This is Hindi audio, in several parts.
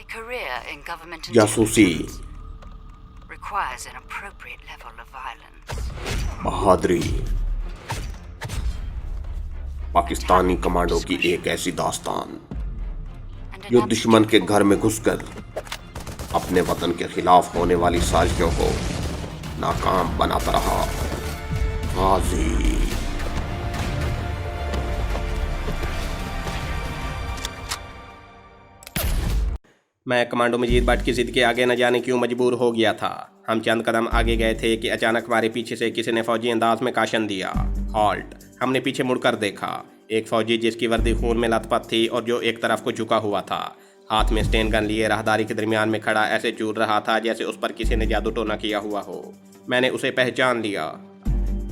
career in government जासूसी, intelligence requires an appropriate level of violence. बहादुरी, पाकिस्तानी कमांडो की एक ऐसी दास्तान जो दुश्मन के घर में घुसकर अपने वतन के खिलाफ होने वाली साजिशों को नाकाम बनाता रहा। गाजी। मैं कमांडो मजीद भट्ट की जिद के आगे न जाने क्यों मजबूर हो गया था। हम चंद कदम आगे गए थे कि अचानक हमारे पीछे से किसी ने फौजी अंदाज में काशन दिया, हॉल्ट। हमने पीछे मुड़कर देखा। एक फौजी जिसकी वर्दी खून में लथपथ थी और जो एक तरफ को झुका हुआ था, हाथ में स्टेन गन लिए राहदारी के दरमियान में खड़ा ऐसे चूर रहा था जैसे उस पर किसी ने जादू टोना किया हुआ हो। मैंने उसे पहचान लिया।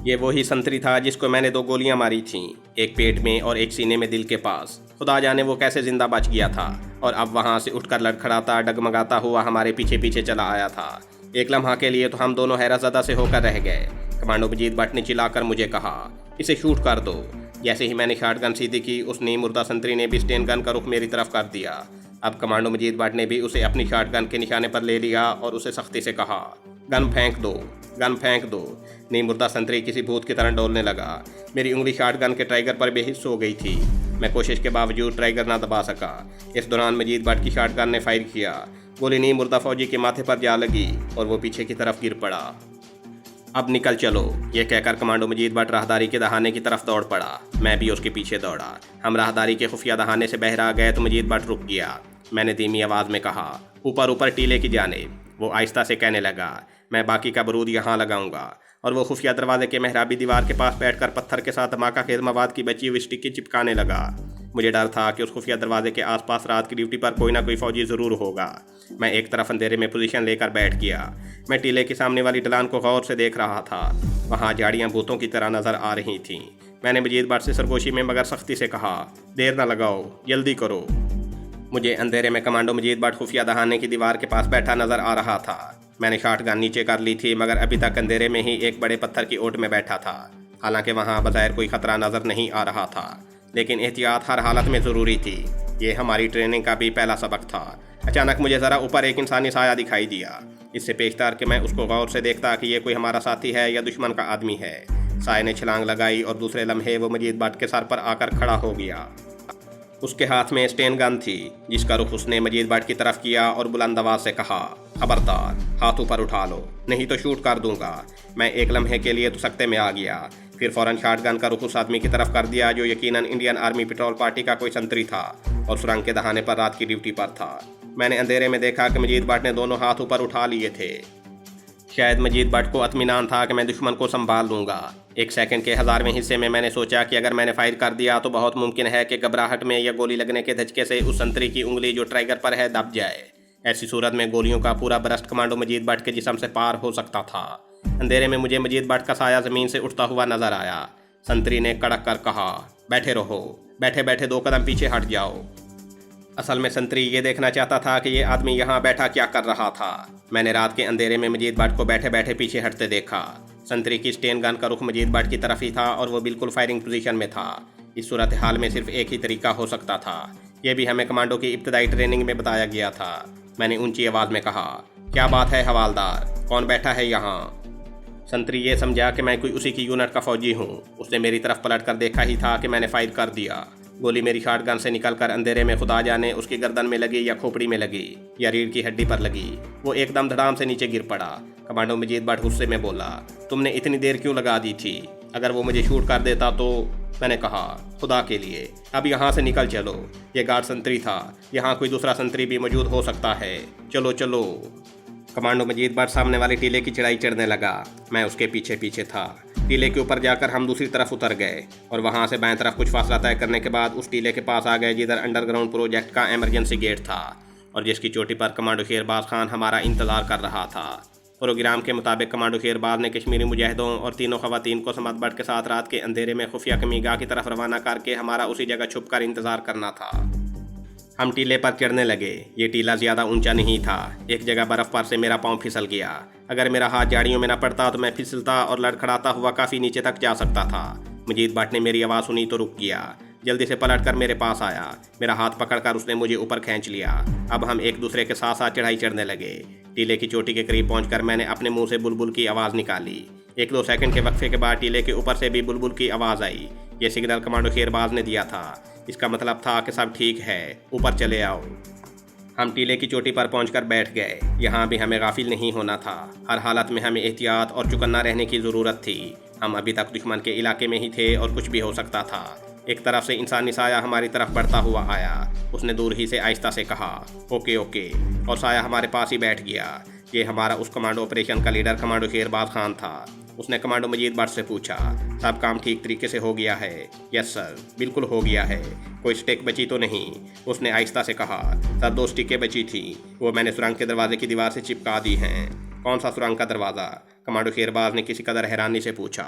ये वही संतरी था जिसको मैंने 2 गोलियां मारी थीं, एक पेट में और एक सीने में दिल के पास। खुदा जाने वो कैसे जिंदा बच गया था और अब वहाँ से उठकर लड़खड़ाता डगमगाता हुआ हमारे पीछे पीछे चला आया था। एक लम्हा के लिए तो हम दोनों हैरतज़दा से होकर रह गए। कमांडो मजीद भट्ट ने चिल्लाकर मुझे कहा, इसे शूट कर दो। जैसे ही मैंने शॉट गन सीधी की, उसने मुर्दा संतरी ने भी स्टेन गन का रुख मेरी तरफ कर दिया। अब कमांडो मजीद भट्ट ने भी उसे अपनी शॉट गन के निशाने पर ले लिया और उसे सख्ती से कहा, गन फेंक दो, गन फेंक दो। नी मुर्दा संतरी किसी भूत की तरह डोलने लगा। मेरी उंगली शॉट गन के ट्राइगर पर बेहिस्स हो गई थी। मैं कोशिश के बावजूद ट्राइगर ना दबा सका। इस दौरान मजीद भट्ट की शॉट गन ने फायर किया। गोली नी मुर्दा फौजी के माथे पर जा लगी और वो पीछे की तरफ गिर पड़ा। अब निकल चलो, ये कहकर कमांडो मजीद भट्ट राहदारी के दहाने की तरफ दौड़ पड़ा। मैं भी उसके पीछे दौड़ा। हम राहदारी के खुफिया दहाने से बहरा गए तो मजीद भट्ट रुक गया। मैंने धीमी आवाज़ में कहा, ऊपर ऊपर टीले की जानिब। वो आहिस्ता से कहने लगा, मैं बाकी का बरूद यहाँ लगाऊंगा। और वो खुफिया दरवाजे के मेहराबी दीवार के पास बैठकर पत्थर के साथ धमाका खेज मवाद की बची हुई स्टिकी चिपकाने लगा। मुझे डर था कि उस खुफिया दरवाजे के आसपास रात की ड्यूटी पर कोई ना कोई फौजी ज़रूर होगा। मैं एक तरफ अंधेरे में पोजीशन लेकर बैठ गया। मैं टीले के सामने वाली ढलान को गौर से देख रहा था। वहाँ झाड़ियाँ भूतों की तरह नज़र आ रही थीं। मैंने मजीद भट्ट से सरगोशी में मगर सख्ती से कहा, देर न लगाओ, जल्दी करो। मुझे अंधेरे में कमांडो मजीद भट्ट खुफिया दहाने की दीवार के पास बैठा नज़र आ रहा था। मैंने शॉट गन नीचे कर ली थी मगर अभी तक अंधेरे में ही एक बड़े पत्थर की ओट में बैठा था। हालांकि वहाँ बज़ाहिर कोई खतरा नज़र नहीं आ रहा था, लेकिन एहतियात हर हालत में ज़रूरी थी। ये हमारी ट्रेनिंग का भी पहला सबक था। अचानक मुझे ज़रा ऊपर एक इंसानी साया दिखाई दिया। इससे पेशतर कि मैं उसको गौर से देखता कि ये कोई हमारा साथी है या दुश्मन का आदमी है। साये ने छलांग लगाई और दूसरे लम्हे वो मजीद भट्ट के सर पर आकर खड़ा हो गया। उसके हाथ में स्टेन गन थी जिसका रुख उसने मजीद भट्ट की तरफ किया और बुलंद आवाज़ से कहा, खबरदार, हाथ ऊपर उठा लो, नहीं तो शूट कर दूंगा। मैं एक लम्हे के लिए तो सकते में आ गया, फिर फ़ौरन शॉट गन का रुख उस आदमी की तरफ कर दिया जो यकीनन इंडियन आर्मी पेट्रोल पार्टी का कोई संतरी था और सुरंग के दहाने पर रात की ड्यूटी पर था। मैंने अंधेरे में देखा कि मजीद भट्ट ने दोनों हाथ ऊपर उठा लिए थे। शायद मजीद भट्ट को इत्मीनान था कि मैं दुश्मन को संभाल लूँगा। एक सेकंड के 1000वें हिस्से में मैंने सोचा कि अगर मैंने फायर कर दिया तो बहुत मुमकिन है कि घबराहट में या गोली लगने के धचके से उस संतरी की उंगली जो ट्राइगर पर है दब जाए। ऐसी सूरत में गोलियों का पूरा बरस्ट कमांडो मजीद भट्ट के जिस्म से पार हो सकता था। अंधेरे में मुझे मजीद भट्ट का साया ज़मीन से उठता हुआ नजर आया। संतरी ने कड़क कर कहा, बैठे रहो, बैठे बैठे 2 कदम पीछे हट जाओ। असल में संतरी ये देखना चाहता था कि ये आदमी यहाँ बैठा क्या कर रहा था। मैंने रात के अंधेरे में मजीद भट्ट को बैठे बैठे पीछे हटते देखा। संतरी की स्टेन गन का रुख मजीद भट्ट की तरफ ही था और वो बिल्कुल फायरिंग पोजीशन में था। इस सूरत हाल में सिर्फ एक ही तरीका हो सकता था। यह भी हमें कमांडो की इब्तदाई ट्रेनिंग में बताया गया था। मैंने ऊंची आवाज़ में कहा, क्या बात है हवालदार, कौन बैठा है यहाँ? संतरी ये समझा कि मैं कोई उसी की यूनिट का फौजी हूँ। उसने मेरी तरफ पलट कर देखा ही था कि मैंने फायर कर दिया। गोली मेरी शॉट गन से निकलकर अंधेरे में खुदा जाने उसकी गर्दन में लगी या खोपड़ी में लगी या रीढ़ की हड्डी पर लगी। वो एकदम धड़ाम से नीचे गिर पड़ा। कमांडो मजीद भट्ट गुस्से में बोला, तुमने इतनी देर क्यों लगा दी थी? अगर वो मुझे शूट कर देता तो? मैंने कहा, खुदा के लिए अब यहाँ से निकल चलो। ये गार्ड संतरी था, यहाँ कोई दूसरा संतरी भी मौजूद हो सकता है। चलो चलो। कमांडो मजीद भट्ट सामने वाली टीले की चढ़ाई चढ़ने लगा। मैं उसके पीछे पीछे था। टीले के ऊपर जाकर हम दूसरी तरफ उतर गए और वहाँ से बाएं तरफ कुछ फासला तय करने के बाद उस टीले के पास आ गए जिधर अंडरग्राउंड प्रोजेक्ट का इमरजेंसी गेट था और जिसकी चोटी पर कमांडो शेरबाज खान हमारा इंतज़ार कर रहा था। प्रोग्राम के मुताबिक कमांडो शेरबाज ने कश्मीरी मुजाहिदों और तीनों खवातीन को समत भट्ट के साथ रात के अंधेरे में खुफिया कमीगाह की तरफ रवाना करके हमारा उसी जगह छुप कर इंतज़ार करना था। हम टीले पर चढ़ने लगे। ये टीला ज़्यादा ऊंचा नहीं था। एक जगह बर्फ़ पर से मेरा पाँव फिसल गया। अगर मेरा हाथ झाड़ियों में न पड़ता तो मैं फिसलता और लड़खड़ाता हुआ काफ़ी नीचे तक जा सकता था। मजीद भट्ट ने मेरी आवाज़ सुनी तो रुक गया। जल्दी से पलट कर मेरे पास आया। मेरा हाथ पकड़कर उसने मुझे ऊपर खींच लिया। अब हम एक दूसरे के साथ साथ चढ़ाई चढ़ने लगे। टीले की चोटी के करीब पहुंचकर मैंने अपने मुंह से बुलबुल की आवाज़ निकाली। 1-2 सेकंड के वक्फे के बाद टीले के ऊपर से भी बुलबुल की आवाज़ आई। ये सिग्नल कमांडो शेरबाज ने दिया था। इसका मतलब था कि सब ठीक है, ऊपर चले आओ। हम टीले की चोटी पर पहुंचकर बैठ गए। यहाँ भी हमें गाफिल नहीं होना था। हर हालत में हमें एहतियात और चौकन्ना रहने की ज़रूरत थी। हम अभी तक दुश्मन के इलाके में ही थे और कुछ भी हो सकता था। एक तरफ से इंसानी साया हमारी तरफ बढ़ता हुआ आया। उसने दूर ही से आहिस्ता से कहा, ओके ओके, और साया हमारे पास ही बैठ गया। ये हमारा उस कमांडो ऑपरेशन का लीडर कमांडो शेरबाज खान था। उसने कमांडो मजीद भट्ट से पूछा, सब काम ठीक तरीके से हो गया है? यस सर, बिल्कुल हो गया है। कोई स्टिक बची तो नहीं? उसने आहिस्ता से कहा, सर 2 स्टिकें बची थी, वो मैंने सुरंग के दरवाजे की दीवार से चिपका दी हैं। कौन सा सुरंग का दरवाज़ा? कमांडो शेरबाज ने किसी कदर हैरानी से पूछा।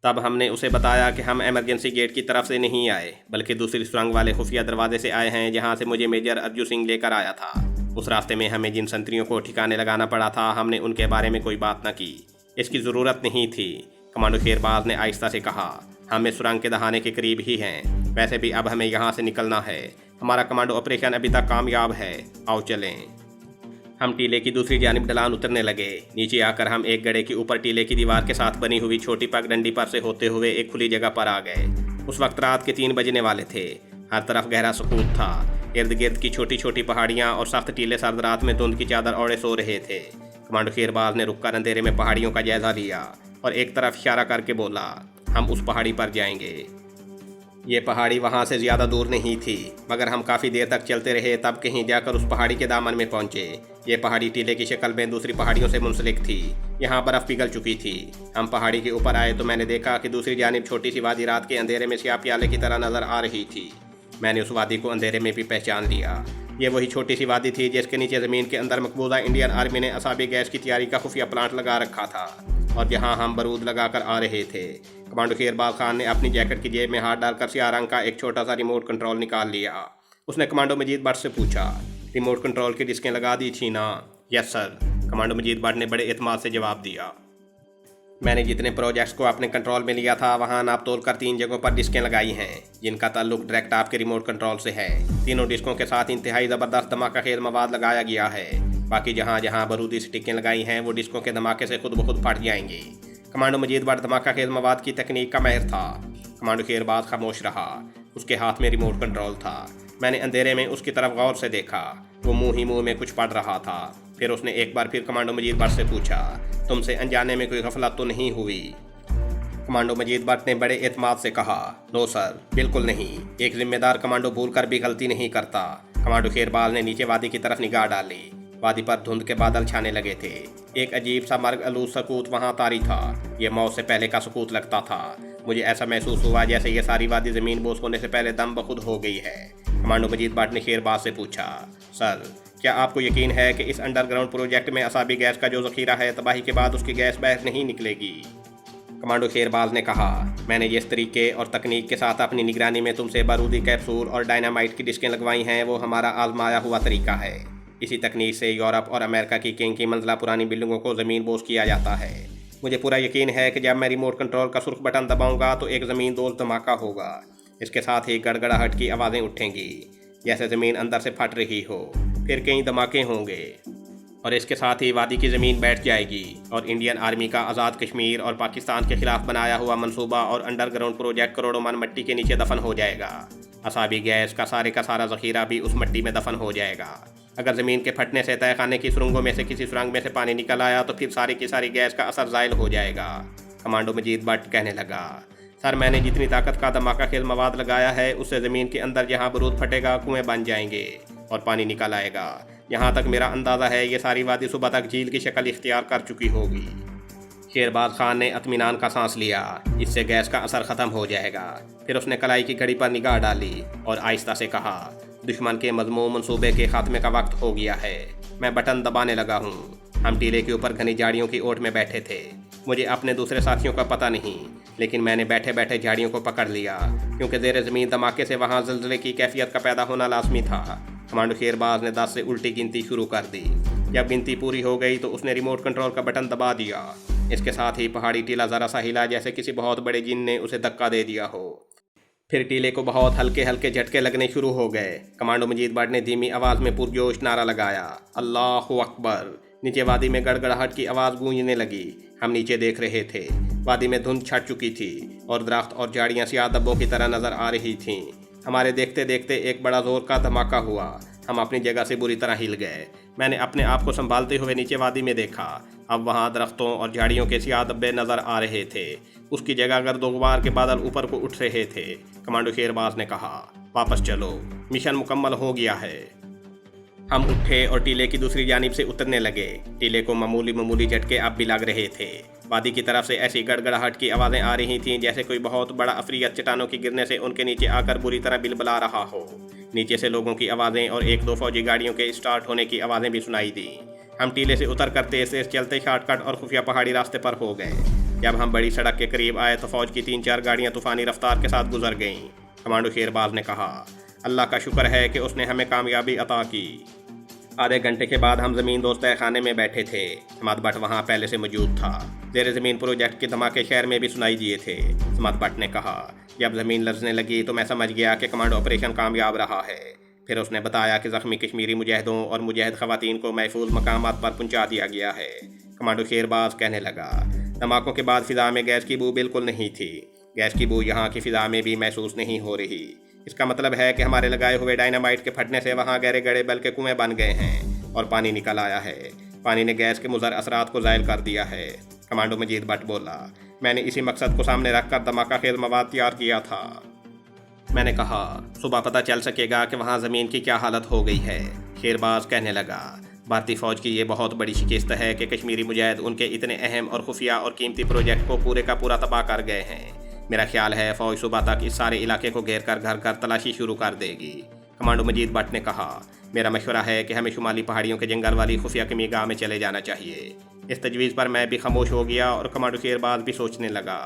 तब हमने उसे बताया कि हम इमरजेंसी गेट की तरफ से नहीं आए, बल्कि दूसरी सुरंग वाले खुफिया दरवाजे से आए हैं, जहाँ से मुझे मेजर अर्जू सिंह लेकर आया था। उस रास्ते में हमें जिन संतरियों को ठिकाने लगाना पड़ा था, हमने उनके बारे में कोई बात न की। इसकी ज़रूरत नहीं थी। कमांडो शेरबाज ने आहिस्ता से कहा, हम इस सुरंग के दहाने के करीब ही हैं। वैसे भी अब हमें यहाँ से निकलना है। हमारा कमांडो ऑपरेशन अभी तक कामयाब है। आओ चलें। हम टीले की दूसरी जानिब ढलान उतरने लगे। नीचे आकर हम एक गड्ढे के ऊपर टीले की दीवार के साथ बनी हुई छोटी पगडंडी पर से होते हुए एक खुली जगह पर आ गए। उस वक्त रात के 3 बजने वाले थे। हर तरफ गहरा सुकूत था। इर्द गिर्द की छोटी छोटी पहाड़ियाँ और सख्त टीले सर्द रात में धुंध की चादर ओढ़े सो रहे थे। कमांडो शेरबाज ने रुककर अंधेरे में पहाड़ियों का जायजा लिया और एक तरफ इशारा करके बोला, हम उस पहाड़ी पर जाएंगे। ये पहाड़ी वहाँ से ज़्यादा दूर नहीं थी, मगर हम काफ़ी देर तक चलते रहे, तब कहीं जाकर उस पहाड़ी के दामन में पहुँचे। ये पहाड़ी टीले की शक्ल में दूसरी पहाड़ियों से मुंसलिक थी। यहाँ बर्फ़ पिघल चुकी थी। हम पहाड़ी के ऊपर आए तो मैंने देखा कि दूसरी जानिब छोटी सी वादी रात के अंधेरे में स्याह प्याले की तरह नज़र आ रही थी। मैंने उस वादी को अंधेरे में भी पहचान लिया। ये वही छोटी सी वादी थी जिसके नीचे ज़मीन के अंदर मकबूजा इंडियन आर्मी ने असाबी गैस की तैयारी का खुफिया प्लांट लगा रखा था और जहाँ हम बारूद लगाकर आ रहे थे। कमांडो शेरबाज खान ने अपनी जैकेट की जेब में हाथ डालकर स्याह रंग का एक छोटा सा रिमोट कंट्रोल निकाल लिया। उसने कमांडो मजीद भट्ट से पूछा, रिमोट कंट्रोल की डिस्कें लगा दी थी ना? यस सर, कमांडो मजीद भट्ट ने बड़े एतमाद से जवाब दिया। मैंने जितने प्रोजेक्ट्स को अपने कंट्रोल में लिया था, वहाँ नाप तोल कर 3 जगहों पर डिस्कें लगाई हैं, जिनका ताल्लुक डायरेक्ट आपके रिमोट कंट्रोल से है। तीनों डिस्कों के साथ इंतहाई ज़बरदस्त धमाका खेल मवाद लगाया गया है। बाकी जहाँ जहाँ बारूदी स्टिकें लगाई हैं, वो डिस्कों के धमाके से खुद ब खुद फट जाएंगी। कमांडो मजीद भट्ट धमाका खेल मवाद की तकनीक का माहिर था। कमांडो शेरबाज खामोश रहा। उसके हाथ में रिमोट कंट्रोल था। मैंने अंधेरे में उसकी तरफ गौर से देखा। वो मुँह ही मुँह में कुछ पढ़ रहा था। फिर उसने एक बार फिर कमांडो मजीद भट्ट से पूछा, तुमसे अनजाने में कोई गफलत तो नहीं हुई? कमांडो मजीद भट्ट ने बड़े एतमाद से कहा, नो सर, बिल्कुल नहीं। एक जिम्मेदार कमांडो भूल कर भी गलती नहीं करता। कमांडो शेरबाज ने नीचे वादी की तरफ निगाह डाली। वादी पर धुंध के बादल छाने लगे थे। एक अजीब सा मर्ग आलूद सुकूत वहाँ तारी था। यह मौत से पहले का सुकूत लगता था। मुझे ऐसा महसूस हुआ जैसे ये सारी वादी ज़मीन बोझ होने से पहले दम बखुद हो गई है। कमांडो मजीद भट्ट ने शेरबाज से पूछा, सर, क्या आपको यकीन है कि इस अंडरग्राउंड प्रोजेक्ट में असाबी गैस का जो ज़खीरा है, तबाही के बाद उसकी गैस बाहर नहीं निकलेगी? कमांडो शेरबाज ने कहा, मैंने जिस तरीके और तकनीक के साथ अपनी निगरानी में तुमसे बारूदी कैप्सूल और डायनामाइट की डिस्कें लगवाई हैं, वो हमारा आजमाया हुआ तरीका है। इसी तकनीक से यूरोप और अमेरिका की किंग की मंजिला पुरानी बिल्डिंगों को ज़मीन बोझ किया जाता है। मुझे पूरा यकीन है कि जब मैं रिमोट कंट्रोल का सुर्ख बटन दबाऊंगा तो एक ज़मीन दोज़ धमाका होगा। इसके साथ ही गड़गड़ाहट की आवाज़ें उठेंगी जैसे ज़मीन अंदर से फट रही हो। फिर कई धमाके होंगे और इसके साथ ही वादी की ज़मीन बैठ जाएगी और इंडियन आर्मी का आज़ाद कश्मीर और पाकिस्तान के खिलाफ बनाया हुआ मंसूबा और अंडरग्राउंड प्रोजेक्ट करोड़ों मन मिट्टी के नीचे दफन हो जाएगा। असाबी गैस का सारा ज़ख़ीरा भी उस मिट्टी में दफन हो जाएगा। अगर ज़मीन के फटने से तय खाने की सुरंगों में से किसी सुरंग में से पानी निकल आया तो फिर सारी की सारी गैस का असर ज़ायल हो जाएगा। कमांडो मजीद भट्ट कहने लगा, सर, मैंने जितनी ताकत का धमाका खेल मवाद लगाया है, उससे ज़मीन के अंदर जहाँ बारूद फटेगा कुएँ बन जाएंगे और पानी निकल आएगा। यहाँ तक मेरा अंदाज़ा है ये सारी वादी सुबह तक झील की शक्ल इख्तियार कर चुकी होगी। शेरबाज खान ने इत्मीनान का सांस लिया। इससे गैस का असर ख़त्म हो जाएगा। फिर उसने कलाई की घड़ी पर निगाह डाली और आहिस्ता से कहा, दुश्मन के मज़मूम मंसूबे के खात्मे का वक्त हो गया है। मैं बटन दबाने लगा हूँ। हम टीले के ऊपर घनी झाड़ियों की ओट में बैठे थे। मुझे अपने दूसरे साथियों का पता नहीं, लेकिन मैंने बैठे बैठे झाड़ियों को पकड़ लिया, क्योंकि ज़ेर ज़मीन धमाके से वहाँ ज़ल्ज़ले की कैफियत का पैदा होना लाजमी था। कमांडो शेरबाज ने 10 से उल्टी गिनती शुरू कर दी। जब गिनती पूरी हो गई तो उसने रिमोट कंट्रोल का बटन दबा दिया। इसके साथ ही पहाड़ी टीला ज़रा सा हिला जैसे किसी बहुत बड़े जिन ने उसे धक्का दे दिया हो। फिर टीले को बहुत हल्के हल्के झटके लगने शुरू हो गए। कमांडो मजीद भट्ट ने धीमी आवाज़ में पुरजोश नारा लगाया, अल्लाहु अकबर। नीचे वादी में गड़गड़ाहट की आवाज़ गूंजने लगी। हम नीचे देख रहे थे। वादी में धुंध छट चुकी थी और दरख्त और झाड़ियाँ सियाह धब्बों की तरह नज़र आ रही थीं। हमारे देखते देखते एक बड़ा ज़ोर का धमाका हुआ। हम अपनी जगह से बुरी तरह हिल गए। मैंने अपने आप को संभालते हुए नीचे वादी में देखा। अब वहाँ दरख्तों और झाड़ियों के सियाह धब्बे नज़र आ रहे थे। उसकी जगह गर्दोगुबार के बादल ऊपर को उठ रहे थे। कमांडो शेरबाज ने कहा, वापस चलो, मिशन मुकम्मल हो गया है। हम उठे और टीले की दूसरी जानिब से उतरने लगे। टीले को मामूली झटके अब भी लग रहे थे। वादी की तरफ से ऐसी गड़गड़ाहट की आवाज़ें आ रही थीं जैसे कोई बहुत बड़ा अफरीयत चट्टानों की गिरने से उनके नीचे आकर बुरी तरह बिलबिला रहा हो। नीचे से लोगों की आवाज़ें और एक दो फौजी गाड़ियों के स्टार्ट होने की आवाज़ें भी सुनाई दी। हम टीले से उतर कर तेज चलते शॉर्टकट और खुफिया पहाड़ी रास्ते पर हो गए। जब हम बड़ी सड़क के करीब आए तो फौज की 3-4 गाड़ियाँ तूफ़ानी रफ्तार के साथ गुजर गईं। कमांडो शेरबाज ने कहा, अल्लाह का शुक्र है कि उसने हमें कामयाबी अता की। आधे घंटे के बाद हम ज़मीन दोस्त खाने में बैठे थे। समाद भट्ट वहाँ पहले से मौजूद था। ज़ेरे ज़मीन प्रोजेक्ट के धमाके शहर में भी सुनाई दिए थे। समाद भट्ट ने कहा, जब ज़मीन लर्जने लगी तो मैं समझ गया कि कमांडो ऑपरेशन कामयाब रहा है। फिर उसने बताया कि ज़ख्मी कश्मीरी मुजाहिदों और मुजाहिद ख़वातीन को महफूज मकामात पर पहुँचा दिया गया है। कमांडो शेरबाज कहने लगा, धमाकों के बाद फ़िज़ा में गैस की बू बिल्कुल नहीं थी। गैस की बू यहाँ की फ़िज़ा में भी महसूस नहीं हो रही। इसका मतलब है कि हमारे लगाए हुए डायनामाइट के फटने से वहाँ गहरे गड़े बल्कि कुएं बन गए हैं और पानी निकल आया है। पानी ने गैस के मुज़र असरात को ज़ायल कर दिया है। कमांडो मजीद भट्ट बोला, मैंने इसी मकसद को सामने रखकर धमाका खेल मवाद तैयार किया था। मैंने कहा, सुबह पता चल सकेगा कि वहाँ ज़मीन की क्या हालत हो गई है। शेरबाज कहने लगा, भारतीय फ़ौज की ये बहुत बड़ी शिकस्त है कि कश्मीरी मुजाहिद उनके इतने अहम और खुफिया और कीमती प्रोजेक्ट को पूरे का पूरा तबाह कर गए हैं। मेरा ख्याल है फ़ौज सुबह तक इस सारे इलाके को घेर कर घर घर तलाशी शुरू कर देगी। कमांडो मजीद भट्ट ने कहा, मेरा मशवरा है कि हमें शुमाली पहाड़ियों के जंगल वाली खुफिया कमीगाह में चले जाना चाहिए। इस तजवीज़ पर मैं भी खामोश हो गया और कमांडो शेरबाज भी सोचने लगा।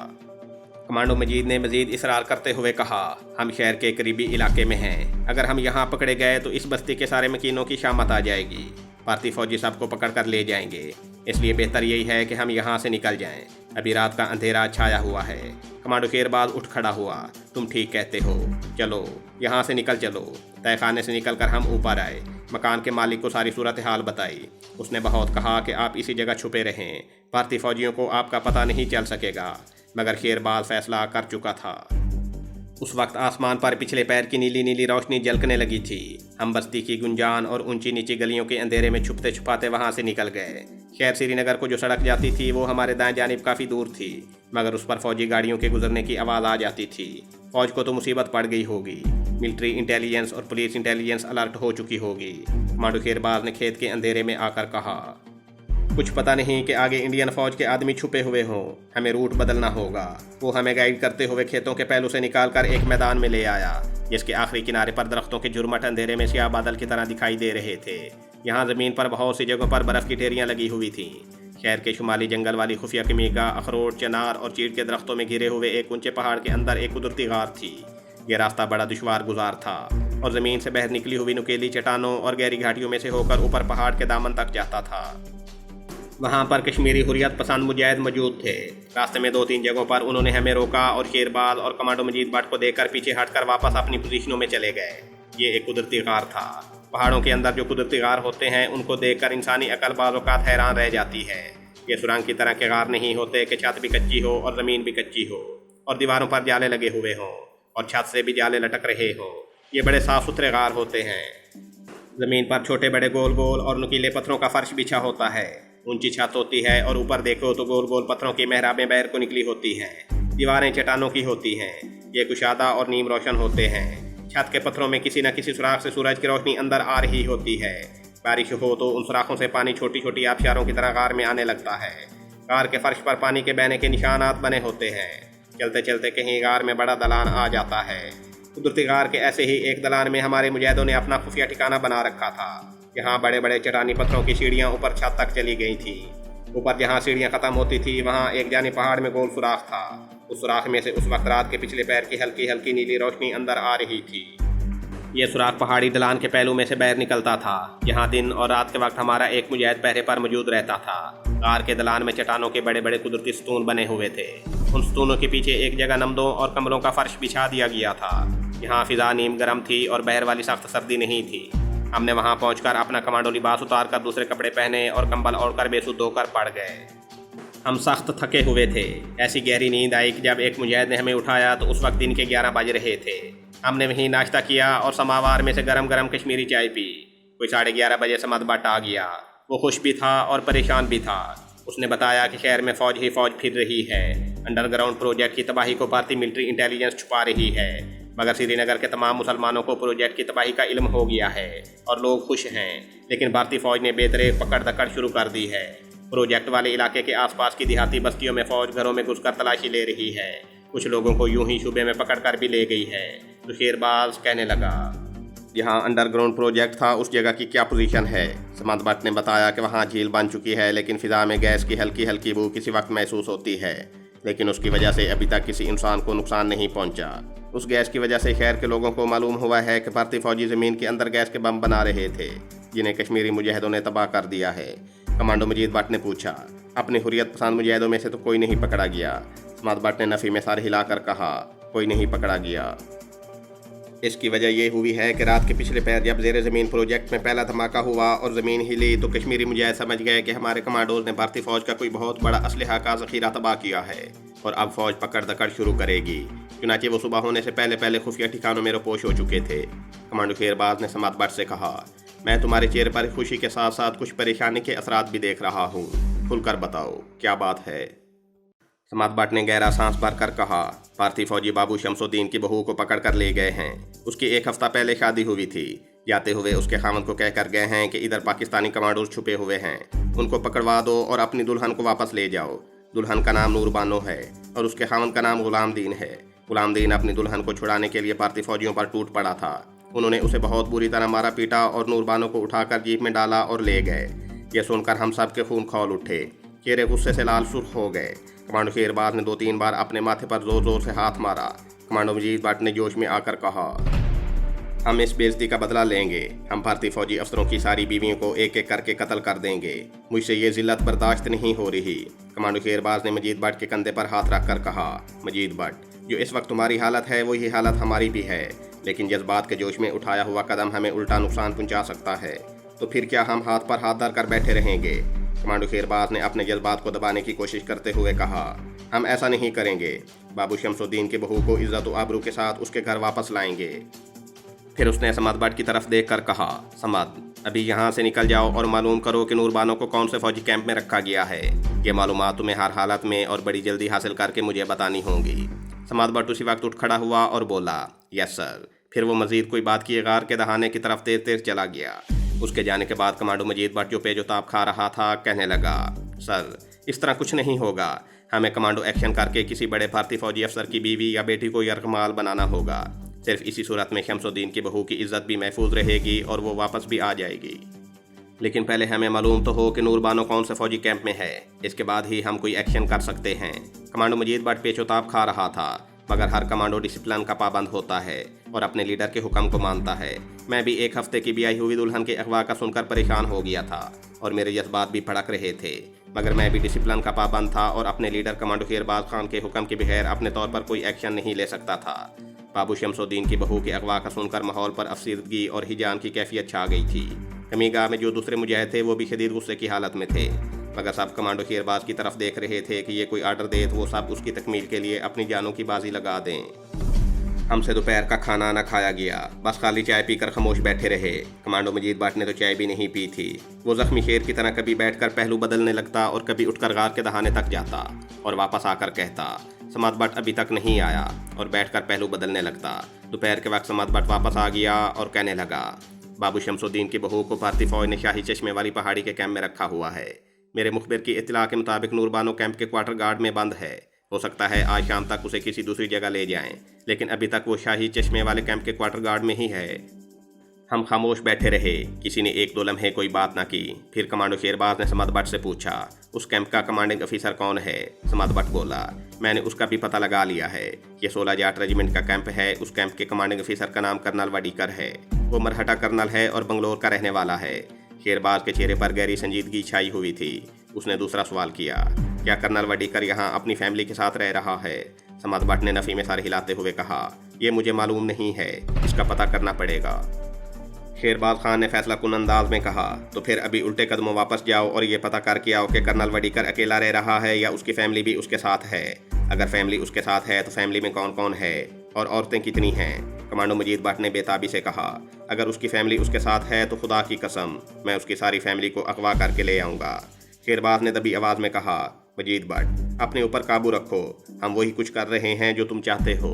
कमांडो मजीद ने मजीद इसरार करते हुए कहा, हम शहर के करीबी इलाके में हैं। अगर हम यहाँ पकड़े गए तो इस बस्ती के सारे मकीनों की शामत आ जाएगी। भारतीय फौजी सबको पकड़ कर ले जाएंगे। इसलिए बेहतर यही है कि हम यहाँ से निकल जाएं। अभी रात का अंधेरा छाया हुआ है। कमांडो शेरबाज उठ खड़ा हुआ, तुम ठीक कहते हो, चलो यहाँ से निकल चलो। तहखाने से निकल कर हम ऊपर आए। मकान के मालिक को सारी सूरत हाल बताई। उसने बहुत कहा कि आप इसी जगह छुपे रहें, भारतीय फौजियों को आपका पता नहीं चल सकेगा। मगर शेरबाज फैसला कर चुका था। उस वक्त आसमान पर पिछले पैर की नीली नीली रोशनी झलकने लगी थी। हम बस्ती की गुंजान और ऊंची नीची गलियों के अंधेरे में छुपते छुपाते वहां से निकल गए। शहर श्रीनगर को जो सड़क जाती थी वो हमारे दाएं जानिब काफ़ी दूर थी, मगर उस पर फौजी गाड़ियों के गुजरने की आवाज़ आ जाती थी। फौज को तो मुसीबत पड़ गई होगी। मिलिट्री इंटेलिजेंस और पुलिस इंटेलिजेंस अलर्ट हो चुकी होगी। कमांडो शेरबाज ने खेत के अंधेरे में आकर कहा, कुछ पता नहीं कि आगे इंडियन फौज के आदमी छुपे हुए हों। हमें रूट बदलना होगा। वो हमें गाइड करते हुए खेतों के पहलू से निकालकर एक मैदान में ले आया, जिसके आखिरी किनारे पर दरख्तों के झुरमट अंधेरे में स्याह बादल की तरह दिखाई दे रहे थे। यहाँ ज़मीन पर बहुत सी जगहों पर बर्फ़ की ढेरियाँ लगी हुई थीं। शहर के शुमाली जंगल वाली खुफिया कमीगाह अखरोट, चनार और चीड़ के दरख्तों में घिरे हुए एक ऊंचे पहाड़ के अंदर एक कुदरती गार थी। यह रास्ता बड़ा दुश्वार गुजार था और ज़मीन से बाहर निकली हुई नुकीली चट्टानों और गहरी घाटियों में से होकर ऊपर पहाड़ के दामन तक जाता था। वहाँ पर कश्मीरी हुर्रियत पसंद मुजाहिद मौजूद थे। रास्ते में 2-3 जगहों पर उन्होंने हमें रोका और शेरबाज और कमांडो मजीद भट्ट को देखकर पीछे हटकर वापस अपनी पोजीशनों में चले गए। ये एक कुदरती गार था। पहाड़ों के अंदर जो कुदरती गार होते हैं उनको देखकर इंसानी अकल बाज़ औक़ात हैरान रह जाती है। ये सुरंग की तरह के गार नहीं होते कि छत भी कच्ची हो और ज़मीन भी कच्ची हो और दीवारों पर जाले लगे हुए हों और छत से भी जाले लटक रहे हों। ये बड़े साफ़ सुथरे गार होते हैं। ज़मीन पर छोटे बड़े गोल गोल और नुकीले पत्थरों का फर्श बिछा होता है। ऊंची छत होती है और ऊपर देखो तो गोल गोल पत्थरों की मेहराबें बाहर को निकली होती हैं। दीवारें चट्टानों की होती हैं। ये कुशादा और नीम रोशन होते हैं। छत के पत्थरों में किसी न किसी सुराख से सूरज की रोशनी अंदर आ रही होती है। बारिश हो तो उन सुराखों से पानी छोटी छोटी आबशारों की तरह गार में आने लगता है। गार के फर्श पर पानी के बहने के निशानात बने होते हैं। चलते चलते कहीं गार में बड़ा दलान आ जाता है। कुदरती गार के ऐसे ही एक दलान में हमारे मुजाहिदों ने अपना खुफिया ठिकाना बना रखा था। यहाँ बड़े बड़े चट्टानी पत्थरों की सीढ़ियाँ ऊपर छत तक चली गई थी। ऊपर जहाँ सीढ़ियाँ ख़त्म होती थी वहाँ एक जानी पहाड़ में गोल सुराख था। उस सुराख में से उस वक्त रात के पिछले पैर की हल्की हल्की नीली रोशनी अंदर आ रही थी। ये सुराख पहाड़ी दलान के पहलू में से बाहर निकलता था। यहाँ दिन और रात के वक्त हमारा एक मुजाहिद पहरे पर मौजूद रहता था। गार के दलान में चट्टानों के बड़े बड़े कुदरती सतून बने हुए थे। उन स्तूनों के पीछे एक जगह नमदों और कंबलों का फर्श बिछा दिया गया था। यहाँ फिजा नीम गर्म थी और बहर वाली सख्त सर्दी नहीं थी। हमने वहाँ पहुंचकर अपना कमांडो लिबास उतार कर दूसरे कपड़े पहने और कंबल ओढ़कर बेसुध होकर पड़ गए। हम सख्त थके हुए थे। ऐसी गहरी नींद आई कि जब एक मुजाहिद ने हमें उठाया तो उस वक्त दिन के 11 बज रहे थे। हमने वहीं नाश्ता किया और समावार में से गरम गरम कश्मीरी चाय पी। कोई 11:30 बजे समद भट्ट आ गया। वो खुश भी था और परेशान भी था। उसने बताया कि शहर में फौज ही फौज फिर रही है। अंडरग्राउंड प्रोजेक्ट की तबाही को भारतीय मिलिट्री इंटेलिजेंस छुपा रही है, मगर श्रीनगर के तमाम मुसलमानों को प्रोजेक्ट की तबाही का इल्म हो गया है और लोग खुश हैं। लेकिन भारतीय फौज ने बेतरतीब पकड़ दकड़ शुरू कर दी है। प्रोजेक्ट वाले इलाके के आसपास की देहाती बस्तियों में फौज घरों में घुसकर तलाशी ले रही है। कुछ लोगों को यूं ही शुबे में पकड़ कर भी ले गई है। तो शेरबाज कहने लगा, जहाँ अंडरग्राउंड प्रोजेक्ट था उस जगह की क्या पोजीशन है? समद भट्ट ने बताया कि वहाँ झील बन चुकी है, लेकिन फिजा में गैस की हल्की हल्की बू किसी वक्त महसूस होती है, लेकिन उसकी वजह से अभी तक किसी इंसान को नुकसान नहीं पहुंचा। उस गैस की वजह से शहर के लोगों को मालूम हुआ है कि भारतीय फौजी ज़मीन के अंदर गैस के बम बना रहे थे, जिन्हें कश्मीरी मुजाहिदों ने तबाह कर दिया है। कमांडो मजीद भट्ट ने पूछा, अपने हुर्रियत पसंद मुजाहिदों में से तो कोई नहीं पकड़ा गया? समद भट्ट ने नफ़ी में सर हिलाकर कहा, कोई नहीं पकड़ा गया। इसकी वजह यह हुई है कि रात के पिछले पैर जब ज़ेरे ज़मीन प्रोजेक्ट में पहला धमाका हुआ और ज़मीन हिली तो कश्मीरी मुजाहिद समझ गए कि हमारे कमांडोज ने भारतीय फ़ौज का कोई बहुत बड़ा असलहा का ज़ख़ीरा तबाह किया है और अब फ़ौज पकड़ दकड़ शुरू करेगी। चुनांचे वो सुबह होने से पहले पहले खुफिया ठिकानों में रोपोश हो चुके थे। कमांडो शेरबाज ने समद भट्ट से कहा, मैं तुम्हारे चेहरे पर खुशी के साथ साथ कुछ परेशानी के असरात भी देख रहा हूँ, खुलकर बताओ क्या बात है? समद भट्ट ने गहरा सांस भरकर कहा, भारतीय फौजी बाबू शमसुद्दीन की बहू को पकड़ कर ले गए हैं। उसकी 1 हफ्ता पहले शादी हुई थी। जाते हुए उसके खामद को कहकर गए हैं कि इधर पाकिस्तानी कमांडोज छुपे हुए हैं, उनको पकड़वा दो और अपनी दुल्हन को वापस ले जाओ। दुल्हन का नाम नूर बानो है और उसके खामद का नाम गुलाम दीन है। गुलाम दीन अपनी दुल्हन को छुड़ाने के लिए भारतीय फौजियों पर टूट पड़ा था। उन्होंने उसे बहुत बुरी तरह मारा पीटा और नूर बानो को उठाकर जीप में डाला और ले गए। यह सुनकर हम सब के खून खौल उठे, चेहरे गुस्से से लाल सुर्ख हो गए। कमांडो शेरबाज ने 2-3 बार अपने माथे पर जोर जोर से हाथ मारा। कमांडो मजीद भट्ट ने जोश में आकर कहा, हम इस बेइज्जती का बदला लेंगे। हम भारतीय फौजी अफसरों की सारी बीवियों को एक एक करके कत्ल कर देंगे। मुझसे ये जिल्लत बर्दाश्त नहीं हो रही। कमांडो शेरबाज ने मजीद भट्ट के कंधे पर हाथ रखकर कहा, मजीद भट्ट, जो इस वक्त तुम्हारी हालत है वही हालत हमारी भी है, लेकिन जज्बात के जोश में उठाया हुआ कदम हमें उल्टा नुकसान पहुंचा सकता है। तो फिर क्या हम हाथ पर हाथ धर कर बैठे रहेंगे? कमांडो शेरबाज ने अपने जज्बात को दबाने की कोशिश करते हुए कहा, हम ऐसा नहीं करेंगे। बाबू शमसुद्दीन की बहू को इज्जत व आबरू के साथ उसके घर वापस लाएंगे। फिर उसने समद भट्ट की तरफ देखकर कहा, समद, अभी यहाँ से निकल जाओ और मालूम करो कि नूर बानो को कौन से फौजी कैंप में रखा गया है। ये मालूमात तुम्हें हर हालत में और बड़ी जल्दी हासिल करके मुझे बतानी होंगी। समद भट्ट उसी वक्त उठ खड़ा हुआ और बोला, यस सर। फिर वो मजीद कोई बात किए गार के दहाने की तरफ तेज तेज चला गया। उसके जाने के बाद कमांडो मजीद भट्ट जो पेजोताब खा रहा था कहने लगा, सर इस तरह कुछ नहीं होगा। हमें कमांडो एक्शन करके किसी बड़े भारतीय फौजी अफसर की बीवी या बेटी को यरगमाल बनाना होगा। सिर्फ इसी सूरत में शमसुद्दीन की बहू की इज्जत भी महफूज रहेगी और वो वापस भी आ जाएगी। लेकिन पहले हमें मालूम तो हो कि नूर बानो कौन से फौजी कैंप में है, इसके बाद ही हम कोई एक्शन कर सकते हैं। कमांडो मजीद भट्ट पेचोताब खा रहा था, मगर हर कमांडो डिसिप्लिन का पाबंद होता है और अपने लीडर के हुक्म को मानता है। मैं भी 1 हफ्ते की ब्याही हुई दुल्हन के अगवा का सुनकर परेशान हो गया था और मेरे जज्बात भी भड़क रहे थे, मगर मैं भी डिसिप्लिन का पाबंद था और अपने लीडर कमांडो शेरबाज खान के हुक्म के बगैर अपने तौर पर कोई एक्शन नहीं ले सकता था। बाबू शमसुद्दीन की बहू के अगवा का सुनकर माहौल पर अफसरदगी और हिजान की कैफियत छा गई थी। कमीगाह में जो दूसरे मुजाहिद थे वो भी शदीद गुस्से की हालत में थे, मगर सब कमांडो शेरबाज की तरफ देख रहे थे कि ये कोई आर्डर दे तो वो सब उसकी तकमील के लिए अपनी जानों की बाजी लगा दें। हमसे दोपहर का खाना न खाया गया, बस खाली चाय पीकर खामोश बैठे रहे। कमांडो मजीद भट्ट ने तो चाय भी नहीं पी थी। वो जख्मी शेर की तरह कभी बैठकर पहलू बदलने लगता और कभी उठकर गार के दहाने तक जाता और वापस आकर कहता, समद भट्ट अभी तक नहीं आया, और बैठकर पहलू बदलने लगता। दोपहर के वक्त समद भट्ट वापस आ गया और कहने लगा, बाबू शमसुद्दीन की बहू को भारतीय फौज ने शाही चश्मे वाली पहाड़ी के कैंप में रखा हुआ है। मेरे मुखबिर की इत्तला के मुताबिक नूर बानो कैंप के क्वार्टर गार्ड में बंद है। हो सकता है आज शाम तक उसे किसी दूसरी जगह ले जाएं, लेकिन अभी तक वो शाही चश्मे वाले कैंप के क्वार्टर गार्ड में ही है। हम खामोश बैठे रहे, किसी ने 1-2 लम्हे कोई बात ना की। फिर कमांडो शेरबाज ने समद भट्ट से पूछा, उस कैंप का कमांडिंग ऑफिसर कौन है? समद भट्ट बोला, मैंने उसका भी पता लगा लिया है। ये 16 जाट रेजिमेंट का कैंप है। उस कैंप के कमांडिंग ऑफिसर का नाम कर्नल वाडीकर है। वो मरहटा कर्नल है और बंगलोर का रहने वाला है। शेरबाज के चेहरे पर गहरी संजीदगी छाई हुई थी। उसने दूसरा सवाल किया, क्या कर्नल वाडेकर यहाँ अपनी फैमिली के साथ रह रहा है? समाद भट्ट ने नफ़ी में सर हिलाते हुए कहा, ये मुझे मालूम नहीं है, इसका पता करना पड़ेगा। शेरबाज खान ने फैसला कुन अंदाज में कहा, तो फिर अभी उल्टे कदमों वापस जाओ और ये पता करके आओ कि कर्नल वाडेकर अकेला रह रहा है या उसकी फैमिली भी उसके साथ है। अगर फैमिली उसके साथ है तो फैमिली में कौन कौन है और औरतें कितनी हैं? कमांडो मजीद भट्ट ने बेताबी से कहा, अगर उसकी फैमिली उसके साथ है तो खुदा की कसम मैं उसकी सारी फैमिली को अगवा करके ले आऊँगा। शेरबाज ने दबी आवाज़ में कहा, मजीद भट्ट अपने ऊपर काबू रखो, हम वही कुछ कर रहे हैं जो तुम चाहते हो,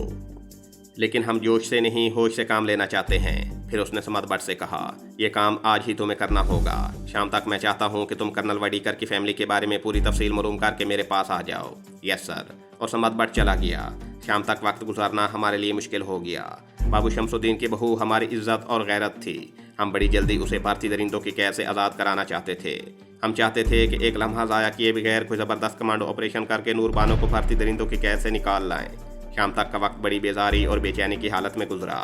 लेकिन हम जोश से नहीं होश से काम लेना चाहते हैं। फिर उसने समाद भट्ट से कहा, यह काम आज ही तुम्हें करना होगा। शाम तक मैं चाहता हूं कि तुम कर्नल वाडेकर की फैमिली के बारे में पूरी तफसील मालूम करके मेरे पास आ जाओ। Yes sir. और समाद भट्ट चला गया। शाम तक वक्त गुजारना हमारे लिए मुश्किल हो गया। बाबू शमसुद्दीन की बहू हमारी इज्जत और गैरत थी। हम बड़ी जल्दी उसे भारतीय दरिंदों की कैद से आज़ाद कराना चाहते थे। हम चाहते थे कि एक लम्हा ज़ाया किए बगैर कोई ज़बरदस्त कमांडो ऑपरेशन करके नूरबानो को भारतीय दरिंदों की कैद से निकाल लाएं। शाम तक का वक्त बड़ी बेजारी और बेचैनी की हालत में गुजरा।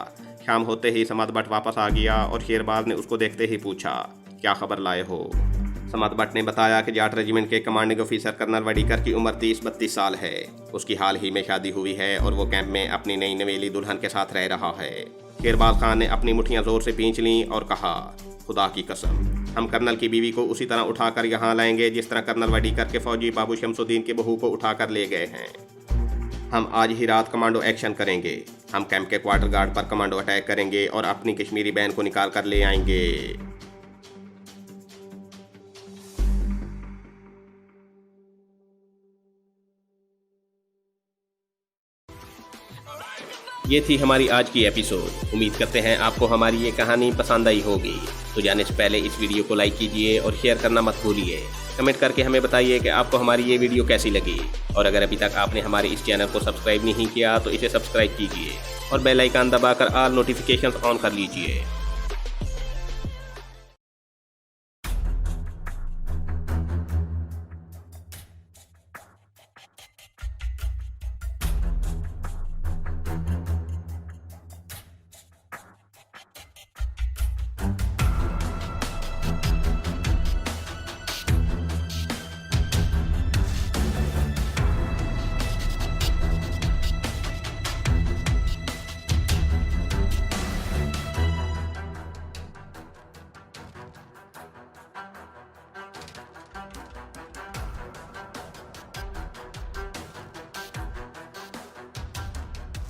शाम होते ही समाद भट्ट वापस आ गया और शेरबाज ने उसको देखते ही पूछा, क्या खबर लाए हो? समाद भट्ट ने बताया कि जाट रेजिमेंट के कमांडिंग ऑफिसर कर्नल वाडेकर की उम्र 30-32 साल है। उसकी हाल ही में शादी हुई है और वो कैंप में अपनी नई नवेली दुल्हन के साथ रह रहा है। शेरबाज खान ने अपनी मुट्ठियां जोर से खींच लीं और कहा, खुदा की कसम हम कर्नल की बीवी को उसी तरह उठाकर यहाँ लाएंगे जिस तरह कर्नल वाडेकर के फौजी बाबू शमसुद्दीन की बहू को उठाकर ले गए हैं। हम आज ही रात कमांडो एक्शन करेंगे। हम कैंप के क्वार्टर गार्ड पर कमांडो अटैक करेंगे और अपनी कश्मीरी बहन को निकाल कर ले आएंगे। ये थी हमारी आज की एपिसोड। उम्मीद करते हैं आपको हमारी ये कहानी पसंद आई होगी। तो जाने से पहले इस वीडियो को लाइक कीजिए और शेयर करना मत भूलिए। कमेंट करके हमें बताइए कि आपको हमारी ये वीडियो कैसी लगी। और अगर अभी तक आपने हमारे इस चैनल को सब्सक्राइब नहीं किया तो इसे सब्सक्राइब कीजिए और बेल आइकन दबाकर ऑल नोटिफिकेशंस ऑन कर लीजिए।